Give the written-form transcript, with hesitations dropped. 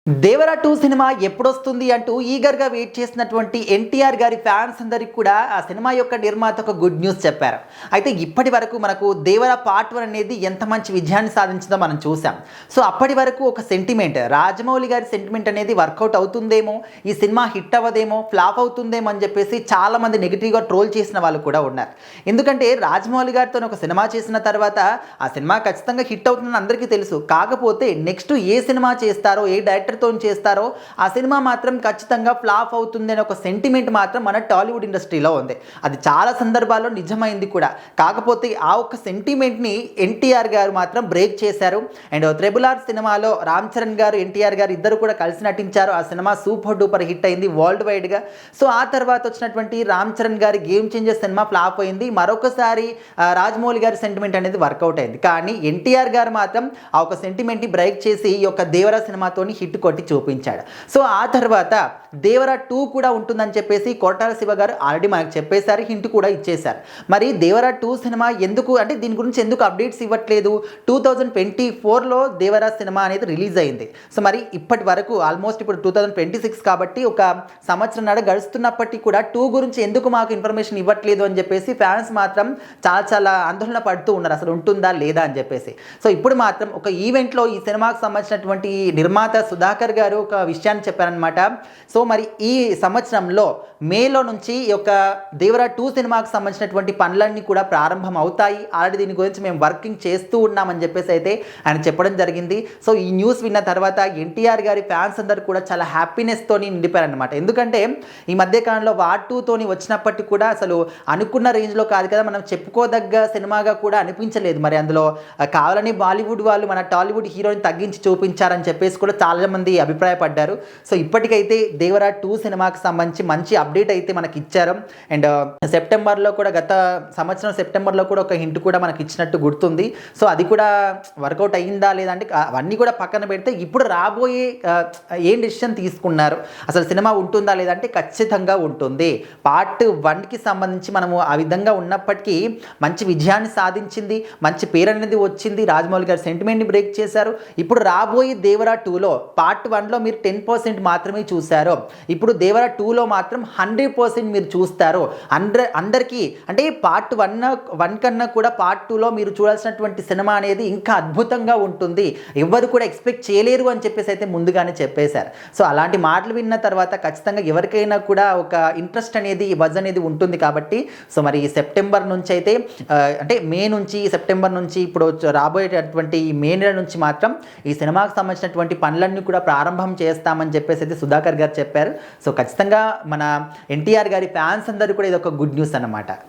Devara 2 cinema ఎప్పుడొస్తుంది అంటూ ఈగర్‌గా wait చేసినటువంటి ఎన్టీఆర్ గారి ఫ్యాన్స్ అందరికి కూడా ఆ సినిమా యొక్క నిర్మాత ఒక గుడ్ న్యూస్ చెప్పారు. అయితే ఇప్పటి వరకు మనకు దేవరా పార్ట్ 1 అనేది ఎంత మంచి విజయాన్ని సాధించిందో మనం చూసాం. సో అప్పటి వరకు ఒక సెంటిమెంట్ రాజమౌళి గారి సెంటిమెంట్ అనేది వర్కౌట్ అవుతుందేమో, ఈ సినిమా హిట్ అవ్వదేమో, ఫ్లాప్ అవుతుందేమో అని చెప్పేసి చాలామంది నెగెటివ్‌గా ట్రోల్ చేసిన వాళ్ళు కూడా ఉన్నారు. ఎందుకంటే రాజమౌళి గారితో ఒక సినిమా చేసిన తర్వాత ఆ సినిమా ఖచ్చితంగా హిట్ అవుతుందని అందరికీ తెలుసు. కాకపోతే నెక్స్ట్ ఏ సినిమా చేస్తారో, ఏ డైరెక్టర్‌తో చేస్తారో ఆ సినిమా మాత్రం ఖచ్చితంగా ఫ్లాప్ అవుతుంది అనే ఒక సెంటిమెంట్ మాత్రం మన టాలీవుడ్ ఇండస్ట్రీలో ఉంది. అది చాలా సందర్భాల్లో నిజమైంది కూడా. కాకపోతే ఆ ఒక్క సెంటిమెంట్ని ఎన్టీఆర్ గారు మాత్రం బ్రేక్ చేశారు. అండ్ త్రిబుల్ ఆర్ సినిమాలో రామ్ చరణ్ గారు, ఎన్టీఆర్ గారు ఇద్దరు కూడా కలిసి నటించారు. ఆ సినిమా సూపర్ డూపర్ హిట్ అయింది వరల్డ్ వైడ్గా. సో ఆ తర్వాత వచ్చినటువంటి రామ్ చరణ్ గారి గేమ్ చేంజర్ సినిమా ఫ్లాప్ అయింది. మరొకసారి రాజమౌళి గారి సెంటిమెంట్ అనేది వర్కౌట్ అయింది. కానీ ఎన్టీఆర్ గారు మాత్రం ఆ ఒక సెంటిమెంట్ని బ్రేక్ చేసి ఈ యొక్క దేవరా సినిమాతోని హిట్ కొట్టి చూపించాడు. సో ఆ తర్వాత దేవరా 2 కూడా ఉంటుందని చెప్పేసి కొరటాల శివ గారు ఆల్రెడీ మనకు చెప్పేశారు, హింట్ కూడా ఇచ్చేశారు. మరి దేవరా 2 సినిమా ఎందుకు అంటే దీని గురించి ఎందుకు అప్డేట్స్ ఇవ్వట్లేదు? 2024లో దేవరా సినిమా అనేది రిలీజ్ అయింది. సో మరి ఇప్పటి వరకు ఆల్మోస్ట్ ఇప్పుడు 2026 కాబట్టి ఒక సంవత్సరం గడుస్తున్నప్పటికీ కూడా 2 గురించి ఎందుకు మాకు ఇన్ఫర్మేషన్ ఇవ్వట్లేదు అని చెప్పేసి ఫ్యాన్స్ మాత్రం చాలా ఆందోళన పడుతూ ఉన్నారు, అసలు ఉంటుందా లేదా అని చెప్పేసి. సో ఇప్పుడు మాత్రం ఒక ఈవెంట్లో ఈ సినిమాకు సంబంధించినటువంటి నిర్మాత సుధాకర్ గారు ఒక విషయాన్ని చెప్పారనమాట. సో మరి ఈ సంవత్సరంలో మేలో నుంచి ఈ యొక్క దేవరా 2 సినిమాకు సంబంధించినటువంటి పనులన్నీ కూడా ప్రారంభం అవుతాయి. ఆల్రెడీ దీని గురించి మేము వర్కింగ్ చేస్తూ ఉన్నామని చెప్పేసి అయితే ఆయన చెప్పడం జరిగింది. సో ఈ న్యూస్ విన్న తర్వాత ఎన్టీఆర్ గారి ఫ్యాన్స్ అందరూ కూడా చాలా హ్యాపీనెస్తోని నిండిపోయారనమాట. ఎందుకంటే ఈ మధ్యకాలంలో వార్ 2తోని వచ్చినప్పటికీ కూడా అసలు అనుకున్న రేంజ్లో కాదు కదా, మనం చెప్పుకోదగ్గ సినిమాగా కూడా అనిపించలేదు. మరి అందులో కావాలని బాలీవుడ్ వాళ్ళు మన టాలీవుడ్ హీరోని తగ్గించి చూపించారని చెప్పేసి కూడా చాలామంది అభిప్రాయపడ్డారు. సో ఇప్పటికైతే దేవరా 2 సినిమాకి సంబంధించి మంచి అప్డేట్ అయితే మనకి ఇచ్చారు. అండ్ సెప్టెంబర్లో కూడా గత సంవత్సరం సెప్టెంబర్లో కూడా ఒక హింట్ కూడా మనకి ఇచ్చినట్టు గుర్తుంది. సో అది కూడా వర్కౌట్ అయ్యిందా లేదా అంటే అవన్నీ కూడా పక్కన పెడితే ఇప్పుడు రాబోయే ఏం డెసిషన్ తీసుకున్నారు, అసలు సినిమా ఉంటుందా లేదా అంటే ఖచ్చితంగా ఉంటుంది. పార్ట్ 1కి సంబంధించి మనము ఆ విధంగా ఉన్నప్పటికీ మంచి విజయాన్ని సాధించింది, మంచి పేరు అనేది వచ్చింది. రాజమౌళి గారు సెంటిమెంట్ని బ్రేక్ చేశారు. ఇప్పుడు రాబోయే దేవరా 2లో పార్ట్ 1లో మీరు 10% మాత్రమే చూశారు, ఇప్పుడు దేవరా 2లో మాత్రం 100% మీరు చూస్తారు. అందరికీ అంటే పార్ట్ 1 కన్నా కూడా పార్ట్ 2లో మీరు చూడాల్సినటువంటి సినిమా అనేది ఇంకా అద్భుతంగా ఉంటుంది, ఎవరు కూడా ఎక్స్పెక్ట్ చేయలేరు అని చెప్పేసి అయితే ముందుగానే చెప్పేశారు. సో అలాంటి మాటలు విన్న తర్వాత ఖచ్చితంగా ఎవరికైనా కూడా ఒక ఇంట్రెస్ట్ అనేది బజ్ అనేది ఉంటుంది కాబట్టి సో మరి సెప్టెంబర్ నుంచి అయితే అంటే మే నుంచి సెప్టెంబర్ నుంచి ఇప్పుడు రాబోయేటటువంటి ఈ మే నెల నుంచి మాత్రం ఈ సినిమాకు సంబంధించినటువంటి పనులన్నీ కూడా ప్రారంభం చేస్తామని చెప్పేసి అయితే సుధాకర్ గారు చెప్పారు. సో ఖచ్చితంగా మన ఎన్టీఆర్ గారి ఫ్యాన్స్ అందరూ కూడా ఇది ఒక గుడ్ న్యూస్ అన్నమాట.